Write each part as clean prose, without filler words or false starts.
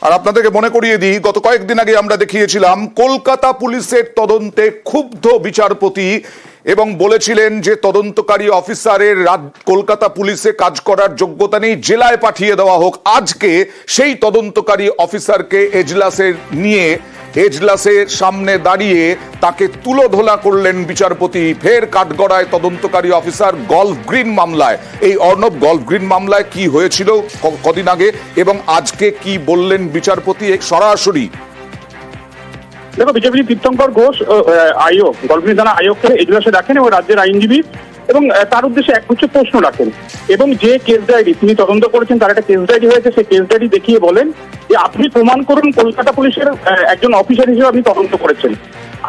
আর আপনাদেরকে মনে করিয়ে দিই, গত কয়েকদিন আগে আমরা দেখিয়েছিলাম কলকাতা পুলিশের তদন্তে ক্ষুব্ধ বিচারপতি এবং বলেছিলেন যে তদন্তকারী অফিসারের কলকাতা পুলিশে কাজ করার যোগ্যতা নেই, জেলায় পাঠিয়ে দেওয়া হোক। আজকে সেই তদন্তকারী অফিসারকে এজলাসের সামনে দাঁড়িয়ে তাকে তুলোধোলা করলেন বিচারপতি। ফের কাঠগড়ায় তদন্তকারী অফিসার গলফ গ্রিন মামলায়। এই অর্ণব, গলফ গ্রিন মামলায় কি হয়েছিল কদিন আগে এবং আজকে কি বললেন বিচারপতি সরাসরি? দেখো, বিচারপতি তীর্থঙ্কর ঘোষ আইও গলফ গ্রিন থানা আয়োগকে এজলাসে রাখেন এবং রাজ্যের আইনজীবী এবং তার উদ্দেশ্যে একগুচ্ছ প্রশ্ন রাখেন এবং যে কেস ডায়েরি তিনি তদন্ত করেছেন তার একটা কেস ডায়েরি হয়েছে, সেই কেস ডায়েরি দেখিয়ে বলেন যে আপনি প্রমাণ করুন কলকাতা পুলিশের একজন অফিসার হিসেবে আপনি তদন্ত করেছেন,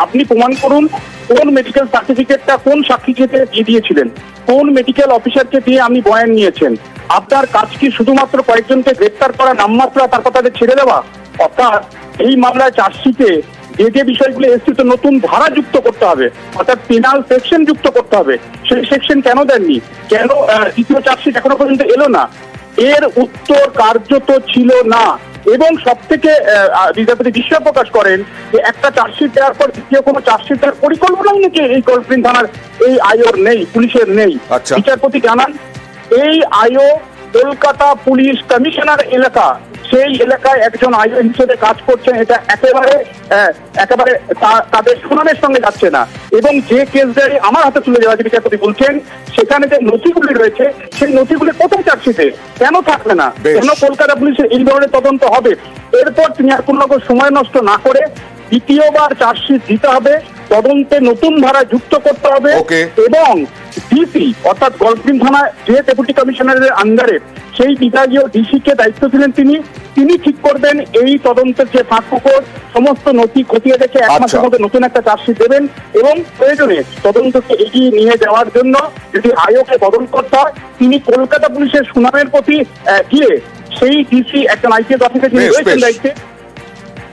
আপনি প্রমাণ করুন কোন মেডিকেল সার্টিফিকেটটা কোন সাক্ষীকে দিয়ে দিয়েছিলেন, কোন মেডিকেল অফিসারকে দিয়ে আপনি বয়ান নিয়েছেন, আপনার কাজ কি শুধুমাত্র কয়েকজনকে গ্রেপ্তার করা নামমাত্র তারপর তাদের ছেড়ে দেওয়া? অর্থাৎ এই মামলায় চার্জশিটে যে বিষয়গুলো এসছে তো নতুন ধারা যুক্ত করতে হবে, অর্থাৎ পেনাল সেকশন যুক্ত করতে হবে। সেই সেকশন কেন দেননি, কেন দ্বিতীয় চার্জশিট এখনো পর্যন্ত এলো না? এর উত্তর কার্যত ছিল না। এবং সব থেকে বিচারপতি বিস্ময় প্রকাশ করেন যে একটা চার্জশিট দেওয়ার পর দ্বিতীয় কোনো চার্জশিট দেওয়ার পরিকল্পনাই নাকি এই গলফ গ্রিন থানার এই আয়োর নেই, পুলিশের নেই। বিচারপতি জানান এই আয়ো কলকাতা পুলিশ কমিশনার এলাকা, সেই এলাকায় একজন আইও হিসেবে কাজ করছেন, এটা একেবারে তাদের সুনামের সঙ্গে যাচ্ছে না। এবং যে কেস ডায়েরি আমার হাতে তুলে দেওয়া বিচারপতি বলছেন সেখানে যে নথিগুলি রয়েছে সেই নথিগুলি কোথায় চার্জশিটে কেন থাকবে না, কেন কলকাতা পুলিশের এই ধরনের তদন্ত হবে? এরপর তিনি আর কোনো সময় নষ্ট না করে দ্বিতীয়বার চার্জশিট দিতে হবে, তদন্তে নতুন ধারা যুক্ত করতে হবে এবং ডিসি অর্থাৎ গলফ গ্রিন থানা যে ডেপুটি কমিশনারের আন্ডারে সেই বিভাগীয় ডিসিকে দায়িত্ব ছিলেন তিনি ঠিক করবেন এই তদন্তের যে ফাঁকফোকর সমস্ত নথি খতিয়ে দেখে এক মাসের মধ্যে নতুন একটা চার্জশিট দেবেন এবং প্রয়োজনে তদন্তকে এগিয়ে নিয়ে যাওয়ার জন্য যদি আয়োগকে বদল করতে হয় তিনি কলকাতা পুলিশের সুনামের প্রতি গিয়ে সেই ডিসি একজন আইপিএস অফিসার যিনি রয়েছেন দায়িত্বে